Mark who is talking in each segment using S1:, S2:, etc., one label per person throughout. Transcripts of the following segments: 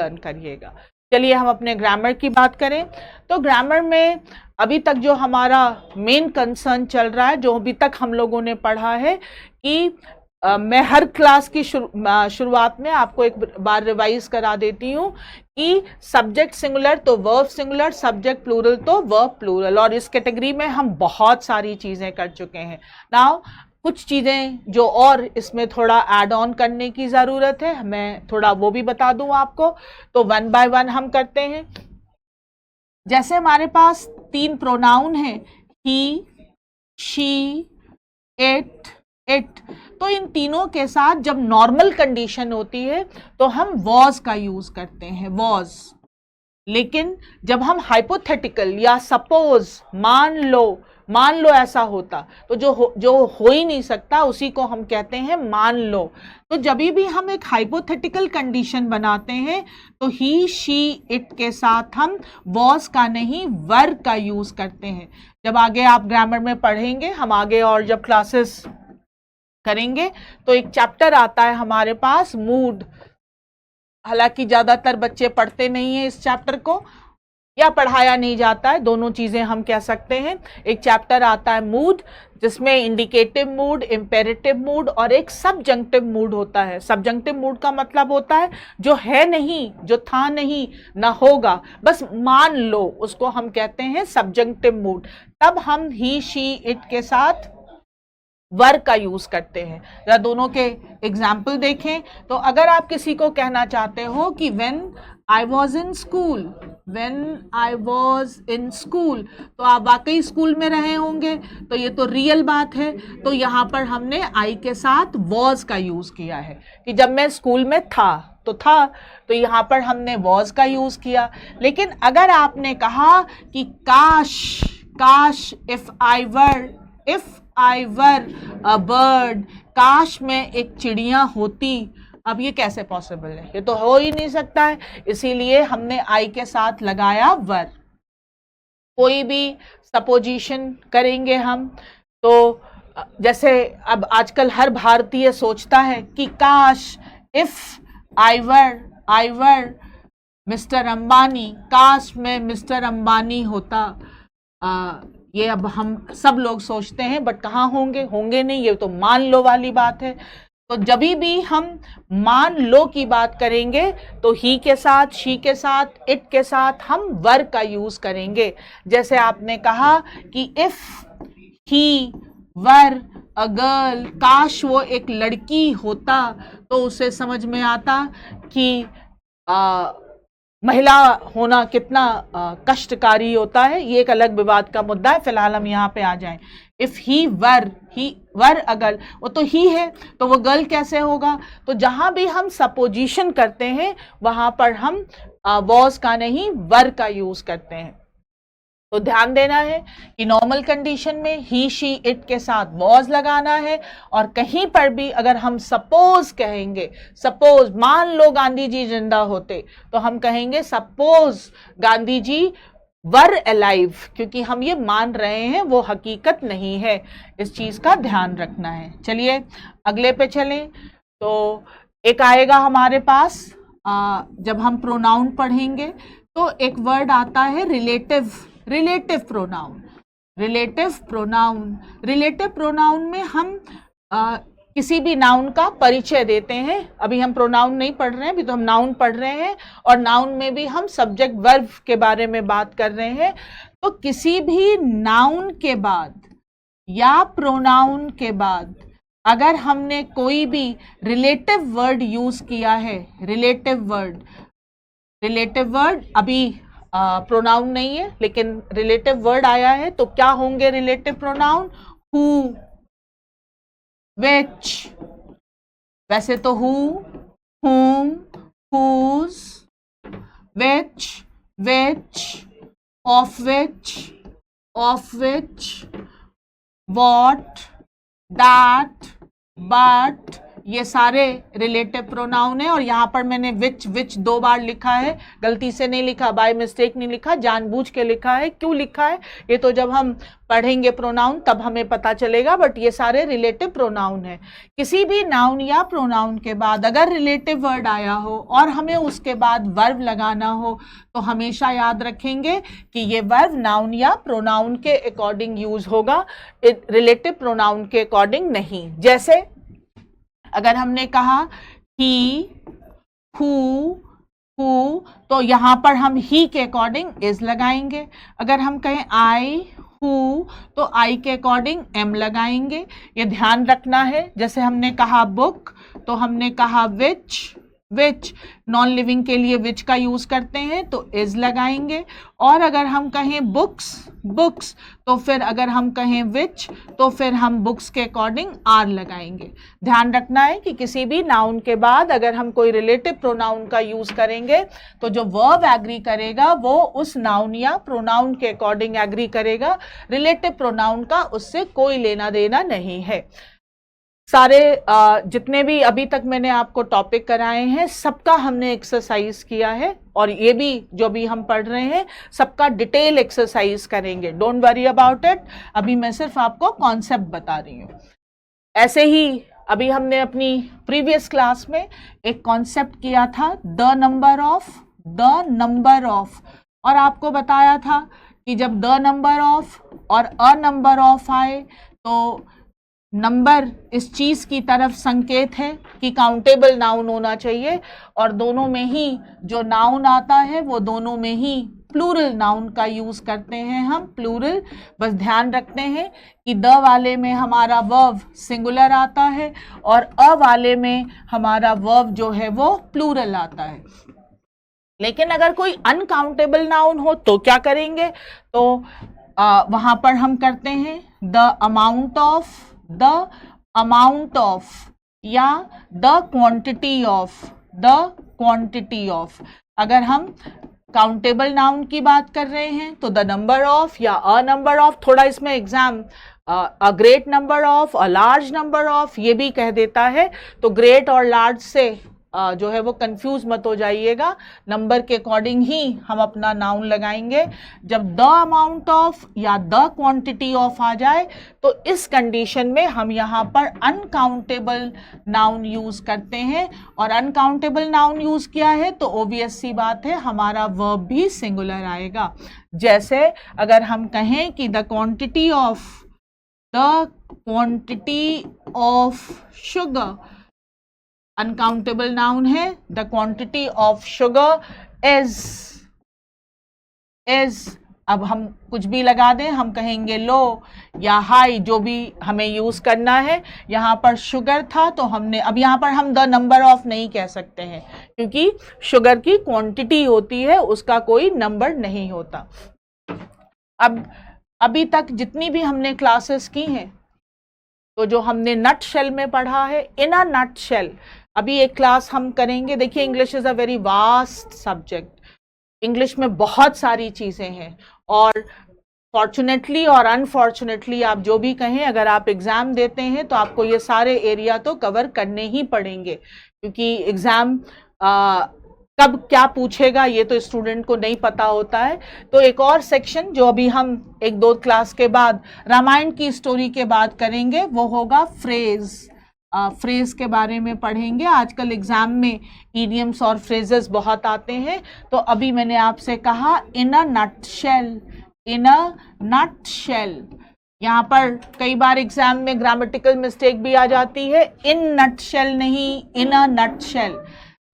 S1: Learn करिएगा। चलिए हम अपने ग्रामर की बात करें तो ग्रामर में अभी तक जो हमारा मेन कंसर्न चल रहा है, जो अभी तक हम लोगों ने पढ़ा है कि मैं हर क्लास की शुरुआत में आपको एक बार रिवाइज करा देती हूँ कि सब्जेक्ट सिंगुलर तो वर्ब सिंगुलर, सब्जेक्ट प्लूरल तो वर्ब प्लूरल, और इस कैटेगरी में हम बहुत सारी चीज़ें कर चुके हैं। नाउ कुछ चीज़ें जो और इसमें थोड़ा ऐड ऑन करने की ज़रूरत है, मैं थोड़ा वो भी बता दूं आपको, तो वन बाय वन हम करते हैं। जैसे हमारे पास 3 प्रोनाउन हैं, ही, शी, इट, इट, तो इन तीनों के साथ जब नॉर्मल कंडीशन होती है तो हम वॉज का यूज करते हैं, वॉज। लेकिन जब हम हाइपोथेटिकल या सपोज, मान लो ऐसा होता, तो जो हो ही नहीं सकता उसी को हम कहते हैं मान लो। तो जब भी हम एक हाइपोथेटिकल कंडीशन बनाते हैं तो ही, शी, इट के साथ हम वॉज का नहीं वर का यूज करते हैं। जब आगे आप ग्रामर में पढ़ेंगे, हम आगे और जब क्लासेस करेंगे तो एक चैप्टर आता है हमारे पास, मूड। हालांकि ज्यादातर बच्चे पढ़ते नहीं हैं इस चैप्टर को, या पढ़ाया नहीं जाता है, दोनों चीजें हम कह सकते हैं। एक चैप्टर आता है मूड, जिसमें इंडिकेटिव मूड, इंपेरेटिव मूड और एक सबजंक्टिव मूड होता है। सबजंक्टिव मूड का मतलब होता है जो है नहीं, जो था नहीं, ना होगा, बस मान लो, उसको हम कहते हैं सबजंक्टिव मूड। तब हम ही, शी, इट के साथ वर का यूज करते हैं। या दोनों के एग्जाम्पल देखें तो अगर आप किसी को कहना चाहते हो कि when I was in school, when I was in school, तो आप वाकई स्कूल में रहे होंगे, तो ये तो रियल बात है। तो यहाँ पर हमने आई के साथ वॉज का यूज किया है कि जब मैं स्कूल में था, तो यहाँ पर हमने वॉज का यूज किया। लेकिन अगर आपने कहा कि काश if I were a bird, काश मैं एक चिड़िया होती, अब ये कैसे पॉसिबल है? ये तो हो ही नहीं सकता है, इसीलिए हमने आई के साथ लगाया वर। कोई भी सपोजिशन करेंगे हम, तो जैसे अब आजकल हर भारतीय सोचता है कि काश if I were mister Ambani, काश मैं मिस्टर अंबानी होता। ये अब हम सब लोग सोचते हैं, बट कहाँ होंगे नहीं, ये तो मान लो वाली बात है। तो जब भी हम मान लो की बात करेंगे तो ही के साथ, शी के साथ, इट के साथ हम वर का यूज करेंगे। जैसे आपने कहा कि if he were a girl, काश वो एक लड़की होता, तो उसे समझ में आता कि महिला होना कितना कष्टकारी होता है। ये एक अलग विवाद का मुद्दा है, फिलहाल हम यहाँ पे आ जाएं। इफ ही वर अगर, वो तो ही है, तो वो गर्ल कैसे होगा? तो जहां भी हम सपोजिशन करते हैं वहां पर हम वॉज का नहीं वर का यूज करते हैं। तो ध्यान देना है कि नॉर्मल कंडीशन में ही, शी, इट के साथ वॉज लगाना है, और कहीं पर भी अगर हम सपोज कहेंगे, सपोज मान लो गांधी जी जिंदा होते, तो हम कहेंगे suppose Gandhi ji were alive, क्योंकि हम ये मान रहे हैं, वो हकीकत नहीं है। इस चीज का ध्यान रखना है। चलिए अगले पे चलें। तो एक आएगा हमारे पास, जब हम प्रोनाउन पढ़ेंगे तो एक वर्ड आता है रिलेटिव प्रोनाउन में हम किसी भी नाउन का परिचय देते हैं। अभी हम प्रोनाउन नहीं पढ़ रहे हैं, अभी तो हम नाउन पढ़ रहे हैं, और नाउन में भी हम सब्जेक्ट वर्ब के बारे में बात कर रहे हैं। तो किसी भी नाउन के बाद या प्रोनाउन के बाद अगर हमने कोई भी रिलेटिव वर्ड यूज किया है, रिलेटिव वर्ड अभी प्रोनाउन नहीं है लेकिन रिलेटिव वर्ड आया है, तो क्या होंगे रिलेटिव प्रोनाउन? हु, which, वैसे तो who, whom, whose, which, of which, what, that, but, ये सारे रिलेटिव प्रोनाउन है, और यहाँ पर मैंने विच 2 बार लिखा है, गलती से नहीं लिखा, बाय मिस्टेक नहीं लिखा, जानबूझ के लिखा है। क्यों लिखा है ये तो जब हम पढ़ेंगे प्रोनाउन तब हमें पता चलेगा, बट ये सारे रिलेटिव प्रोनाउन है। किसी भी नाउन या प्रोनाउन के बाद अगर रिलेटिव वर्ड आया हो और हमें उसके बाद वर्ब लगाना हो तो हमेशा याद रखेंगे कि ये वर्ब नाउन या प्रोनाउन के अकॉर्डिंग यूज होगा, रिलेटिव प्रोनाउन के अकॉर्डिंग नहीं। जैसे अगर हमने कहा ही, हु, तो यहां पर हम ही के अकॉर्डिंग इज लगाएंगे। अगर हम कहें आई, हु, तो आई के अकॉर्डिंग एम लगाएंगे। ये ध्यान रखना है। जैसे हमने कहा बुक तो हमने कहा विच, नॉन लिविंग के लिए विच का यूज करते हैं तो इज लगाएंगे। और अगर हम कहें बुक्स तो फिर अगर हम कहें विच तो फिर हम बुक्स के अकॉर्डिंग आर लगाएंगे। ध्यान रखना है कि किसी भी नाउन के बाद अगर हम कोई रिलेटिव प्रोनाउन का यूज करेंगे तो जो वर्ब एग्री करेगा वो उस नाउन या प्रोनाउन के अकॉर्डिंग एग्री करेगा, रिलेटिव प्रोनाउन का उससे कोई लेना देना नहीं है। सारे जितने भी अभी तक मैंने आपको टॉपिक कराए हैं सबका हमने एक्सरसाइज किया है, और ये भी जो भी हम पढ़ रहे हैं सबका डिटेल एक्सरसाइज करेंगे। डोंट वरी अबाउट इट, अभी मैं सिर्फ आपको कॉन्सेप्ट बता रही हूँ। ऐसे ही अभी हमने अपनी प्रीवियस क्लास में एक कॉन्सेप्ट किया था द नंबर ऑफ, और आपको बताया था कि जब द नंबर ऑफ और अ नंबर ऑफ आए तो नंबर इस चीज की तरफ संकेत है कि काउंटेबल नाउन होना चाहिए, और दोनों में ही जो नाउन आता है वो दोनों में ही प्लूरल नाउन का यूज करते हैं हम, प्लूरल। बस ध्यान रखते हैं कि द वाले में हमारा वर्ब सिंगुलर आता है और अ वाले में हमारा वर्ब जो है वो प्लूरल आता है। लेकिन अगर कोई अनकाउंटेबल नाउन हो तो क्या करेंगे, तो वहां पर हम करते हैं द अमाउंट ऑफ या द क्वांटिटी ऑफ। अगर हम काउंटेबल नाउन की बात कर रहे हैं तो द नंबर ऑफ या अ नंबर ऑफ, थोड़ा इसमें exam a great number of, a large number of ये भी कह देता है, तो ग्रेट और लार्ज से जो है वो कंफ्यूज मत हो जाइएगा, नंबर के अकॉर्डिंग ही हम अपना नाउन लगाएंगे। जब द अमाउंट ऑफ या द क्वांटिटी ऑफ आ जाए तो इस कंडीशन में हम यहाँ पर अनकाउंटेबल नाउन यूज करते हैं, और अनकाउंटेबल नाउन यूज किया है तो ऑब्वियस सी बात है हमारा वर्ब भी सिंगुलर आएगा। जैसे अगर हम कहें कि the quantity of sugar, uncountable noun है, the quantity of sugar is, अब हम कुछ भी लगा दें, हम कहेंगे लो या हाई, जो भी हमें यूज करना है। यहाँ पर शुगर था तो हमने, अब यहाँ पर हम द नंबर ऑफ नहीं कह सकते हैं क्योंकि शुगर की क्वांटिटी होती है, उसका कोई नंबर नहीं होता। अब अभी तक जितनी भी हमने क्लासेस की हैं तो जो हमने नट शेल में पढ़ा है, इन अ नट शेल, अभी एक क्लास हम करेंगे। देखिए English is a very vast subject, English में बहुत सारी चीजें हैं, और फॉर्चुनेटली और अनफॉर्चुनेटली आप जो भी कहें, अगर आप एग्जाम देते हैं तो आपको ये सारे एरिया तो कवर करने ही पड़ेंगे, क्योंकि एग्जाम कब क्या पूछेगा ये तो स्टूडेंट को नहीं पता होता है। तो एक और सेक्शन जो अभी हम 1-2 क्लास के बाद रामायण की स्टोरी के बाद करेंगे वो होगा फ्रेज के बारे में पढ़ेंगे। आजकल एग्जाम में इडियम्स और फ्रेजेस बहुत आते हैं, तो अभी मैंने आपसे कहा इन अ नटशेल। यहाँ पर कई बार एग्जाम में ग्रामेटिकल मिस्टेक भी आ जाती है, इन नटशेल नहीं, इन अ नटशेल,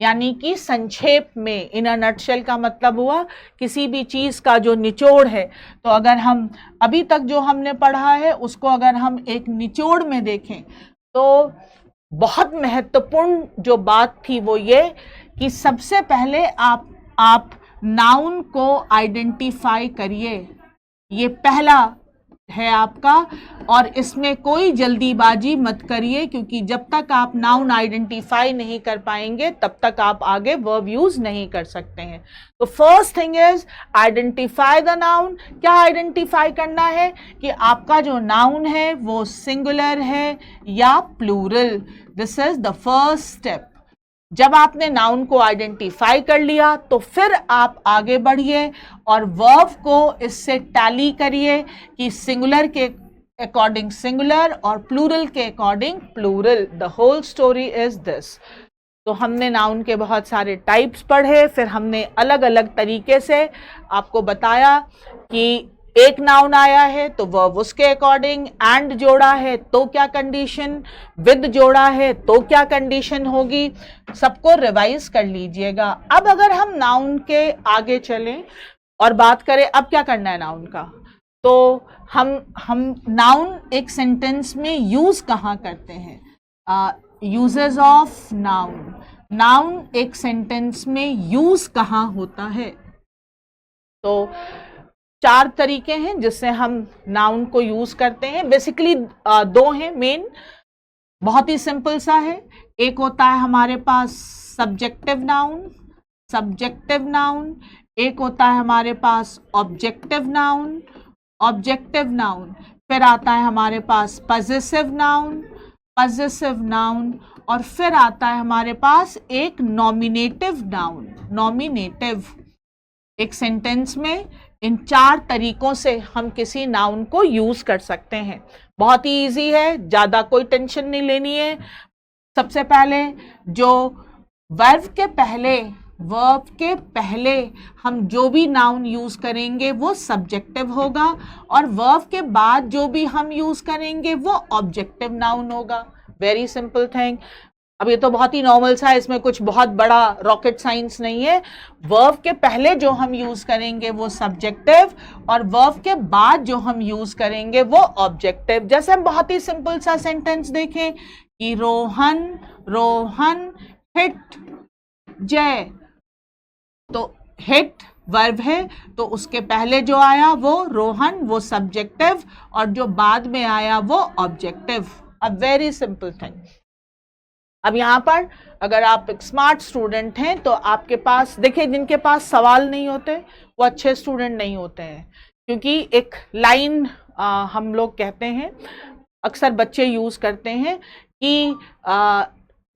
S1: यानी कि संक्षेप में। इन अ नटशेल का मतलब हुआ किसी भी चीज का जो निचोड़ है। तो अगर हम अभी तक जो हमने पढ़ा है उसको अगर हम एक निचोड़ में देखें तो बहुत महत्वपूर्ण जो बात थी वो ये कि सबसे पहले आप नाउन को आइडेंटिफाई करिए। ये पहला है आपका, और इसमें कोई जल्दीबाजी मत करिए, क्योंकि जब तक आप नाउन आइडेंटिफाई नहीं कर पाएंगे तब तक आप आगे वर्ब यूज नहीं कर सकते हैं। तो first thing is identify the noun. क्या आइडेंटिफाई करना है कि आपका जो नाउन है वो सिंगुलर है या plural. This is the first step. जब आपने नाउन को आइडेंटिफाई कर लिया तो फिर आप आगे बढ़िए और वर्ब को इससे टैली करिए कि सिंगुलर के अकॉर्डिंग सिंगुलर और प्लूरल के according plural. The whole story is this. तो हमने नाउन के बहुत सारे टाइप्स पढ़े, फिर हमने अलग अलग तरीके से आपको बताया कि एक नाउन आया है तो वर्ब उसके अकॉर्डिंग, एंड जोड़ा है तो क्या कंडीशन, विद जोड़ा है तो क्या कंडीशन होगी, सबको रिवाइज कर लीजिएगा। अब अगर हम नाउन के आगे चलें और बात करें अब क्या करना है नाउन का, तो हम नाउन एक सेंटेंस में यूज कहाँ करते हैं, यूजेस ऑफ नाउन। नाउन एक सेंटेंस में यूज कहाँ होता है? तो 4 तरीके हैं जिससे हम नाउन को यूज करते हैं। बेसिकली 2 हैं मेन, बहुत ही सिंपल सा है। एक होता है हमारे पास सब्जेक्टिव नाउन, सब्जेक्टिव नाउन। एक होता है हमारे पास ऑब्जेक्टिव नाउन, ऑब्जेक्टिव नाउन। फिर आता है हमारे पास पजेसिव नाउन, पजेसिव नाउन। और फिर आता है हमारे पास एक नॉमिनेटिव नाउन, नॉमिनेटिव। एक सेंटेंस में इन 4 तरीकों से हम किसी नाउन को यूज कर सकते हैं। बहुत ही इजी है, ज्यादा कोई टेंशन नहीं लेनी है। सबसे पहले जो वर्ब के पहले हम जो भी नाउन यूज करेंगे वो सब्जेक्टिव होगा, और वर्ब के बाद जो भी हम यूज करेंगे वो ऑब्जेक्टिव नाउन होगा। Very simple thing. अब ये तो बहुत ही नॉर्मल सा है, इसमें कुछ बहुत बड़ा रॉकेट साइंस नहीं है। वर्ब के पहले जो हम यूज करेंगे वो सब्जेक्टिव, और वर्ब के बाद जो हम यूज करेंगे वो ऑब्जेक्टिव। जैसे हम बहुत ही सिंपल सा सेंटेंस देखें कि रोहन रोहन हिट जय, तो हिट वर्ब है तो उसके पहले जो आया वो रोहन, वो सब्जेक्टिव, और जो बाद में आया वो objective. A very simple thing. अब यहाँ पर अगर आप एक स्मार्ट स्टूडेंट हैं तो आपके पास देखिए, जिनके पास सवाल नहीं होते वो अच्छे स्टूडेंट नहीं होते हैं, क्योंकि एक लाइन हम लोग कहते हैं, अक्सर बच्चे यूज करते हैं कि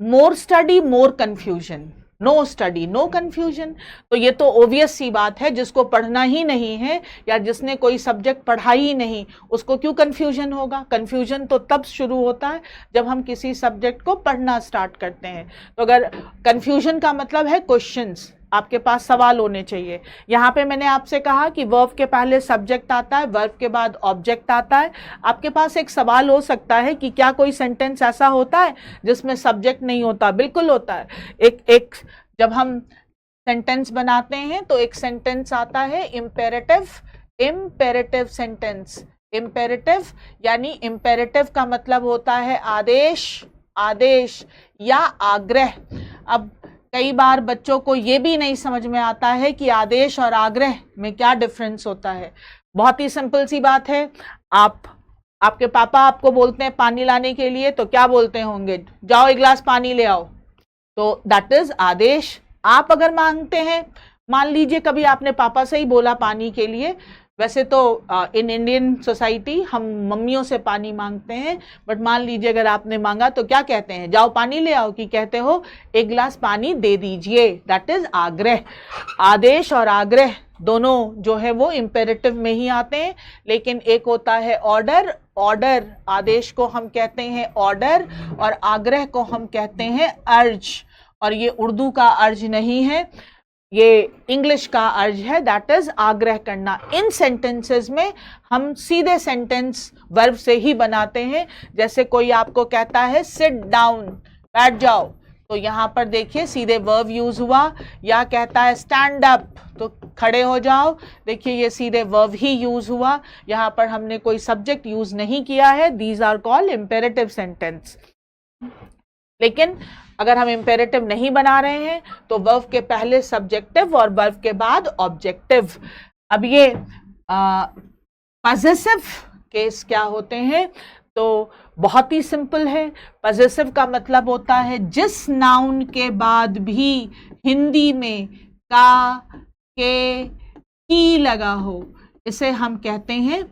S1: more study more confusion, no study no confusion. तो ये तो ओबियस सी बात है, जिसको पढ़ना ही नहीं है या जिसने कोई सब्जेक्ट पढ़ा ही नहीं उसको क्यों कंफ्यूजन होगा? कंफ्यूजन तो तब शुरू होता है जब हम किसी सब्जेक्ट को पढ़ना स्टार्ट करते हैं। तो अगर कंफ्यूजन का मतलब है क्वेश्चंस, आपके पास सवाल होने चाहिए। यहाँ पे मैंने आपसे कहा कि वर्ब के पहले सब्जेक्ट आता है, वर्ब के बाद ऑब्जेक्ट आता है। आपके पास एक सवाल हो सकता है कि क्या कोई सेंटेंस ऐसा होता है जिसमें सब्जेक्ट नहीं होता? बिल्कुल होता है। एक जब हम सेंटेंस बनाते हैं तो एक सेंटेंस आता है इम्पेरेटिव, इम्पेरेटिव सेंटेंस। इम्पेरेटिव यानी इम्पेरेटिव का मतलब होता है आदेश, आदेश या आग्रह। अब कई बार बच्चों को ये भी नहीं समझ में आता है कि आदेश और आग्रह में क्या डिफरेंस होता है। बहुत ही सिंपल सी बात है, आपके पापा आपको बोलते हैं पानी लाने के लिए, तो क्या बोलते होंगे? जाओ एक गिलास पानी ले आओ। तो दैट इज आदेश। आप अगर मांगते हैं, मान लीजिए कभी आपने पापा से ही बोला पानी के लिए, वैसे तो इन इंडियन सोसाइटी हम मम्मियों से पानी मांगते हैं, बट मान लीजिए अगर आपने मांगा तो क्या कहते हैं? जाओ पानी ले आओ, कि कहते हो एक गिलास पानी दे दीजिए। दैट इज आग्रह। आदेश और आग्रह दोनों जो है वो इम्पेरेटिव में ही आते हैं, लेकिन एक होता है ऑर्डर। ऑर्डर, आदेश को हम कहते हैं ऑर्डर और आग्रह को हम कहते हैं अर्ज। और ये उर्दू का अर्ज नहीं है, ये इंग्लिश का अर्ज है, दैट इज आग्रह करना। इन सेंटेंसेस में हम सीधे सेंटेंस वर्ब से ही बनाते हैं। जैसे कोई आपको कहता है सिट डाउन, बैठ जाओ, तो यहाँ पर देखिए सीधे वर्ब यूज हुआ। या कहता है स्टैंड अप, तो खड़े हो जाओ, देखिए ये सीधे वर्ब ही यूज हुआ, यहाँ पर हमने कोई सब्जेक्ट यूज नहीं किया है। These are called imperative sentence. लेकिन अगर हम इम्पेरेटिव नहीं बना रहे हैं तो वर्ब के पहले सब्जेक्टिव और वर्ब के बाद ऑब्जेक्टिव। अब ये पजेसिव केस क्या होते हैं? तो बहुत ही सिंपल है। पजेसिव का मतलब होता है जिस नाउन के बाद भी हिंदी में का, के, की लगा हो, इसे हम कहते हैं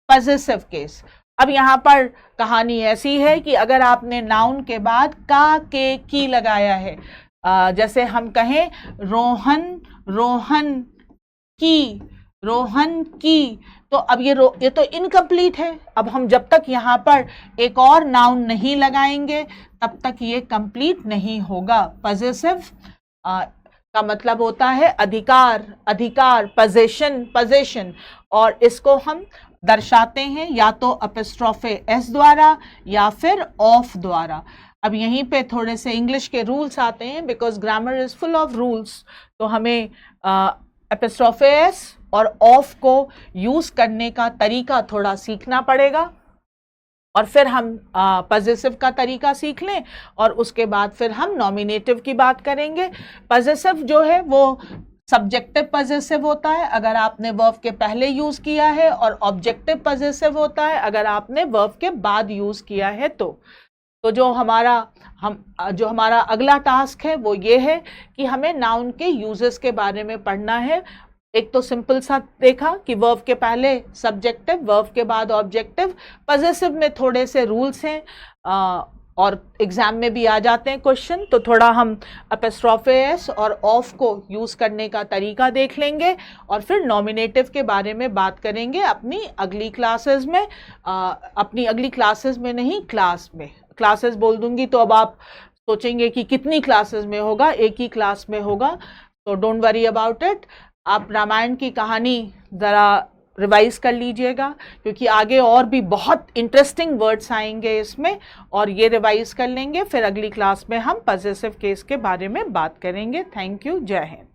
S1: पजेसिव केस। अब यहाँ पर कहानी ऐसी है कि अगर आपने नाउन के बाद का, के, की लगाया है, जैसे हम कहें रोहन, रोहन की, रोहन की, तो अब ये तो इनकम्प्लीट है। अब हम जब तक यहाँ पर एक और नाउन नहीं लगाएंगे तब तक ये कंप्लीट नहीं होगा। पजेसिव का मतलब होता है अधिकार, अधिकार, पोजेशन, पोजेशन, और इसको हम दर्शाते हैं या तो एपिस्ट्रोफे एस द्वारा या फिर ऑफ द्वारा। अब यहीं पे थोड़े से इंग्लिश के रूल्स आते हैं, because grammar is full of rules, तो हमें एपिस्ट्रोफे एस और ऑफ को यूज करने का तरीका थोड़ा सीखना पड़ेगा, और फिर हम पजेसिव का तरीका सीख लें और उसके बाद फिर हम नॉमिनेटिव की बात करेंगे। पजेसिव जो है वो सब्जेक्टिव पजेसिव होता है अगर आपने वर्ब के पहले यूज किया है, और ऑब्जेक्टिव पजेसिव होता है अगर आपने वर्ब के बाद यूज किया है। तो जो हमारा अगला टास्क है वो ये है कि हमें नाउन के यूजेस के बारे में पढ़ना है। एक तो सिंपल सा देखा कि वर्ब के पहले सब्जेक्टिव, वर्ब के बाद ऑब्जेक्टिव। पजेसिव में थोड़े से रूल्स हैं और एग्जाम में भी आ जाते हैं क्वेश्चन, तो थोड़ा हम एपिस्ट्रोफे एस और ऑफ को यूज करने का तरीका देख लेंगे, और फिर नॉमिनेटिव के बारे में बात करेंगे अपनी अगली क्लासेस में। अपनी अगली क्लासेस में नहीं, क्लास में। क्लासेस बोल दूंगी तो अब आप सोचेंगे कि कितनी क्लासेस में होगा, एक ही क्लास में होगा, तो डोंट वरी अबाउट इट। आप रामायण की कहानी ज़रा रिवाइज कर लीजिएगा, क्योंकि आगे और भी बहुत इंटरेस्टिंग वर्ड्स आएंगे इसमें, और ये रिवाइज कर लेंगे। फिर अगली क्लास में हम पजेसिव केस के बारे में बात करेंगे। थैंक यू, जय हिंद।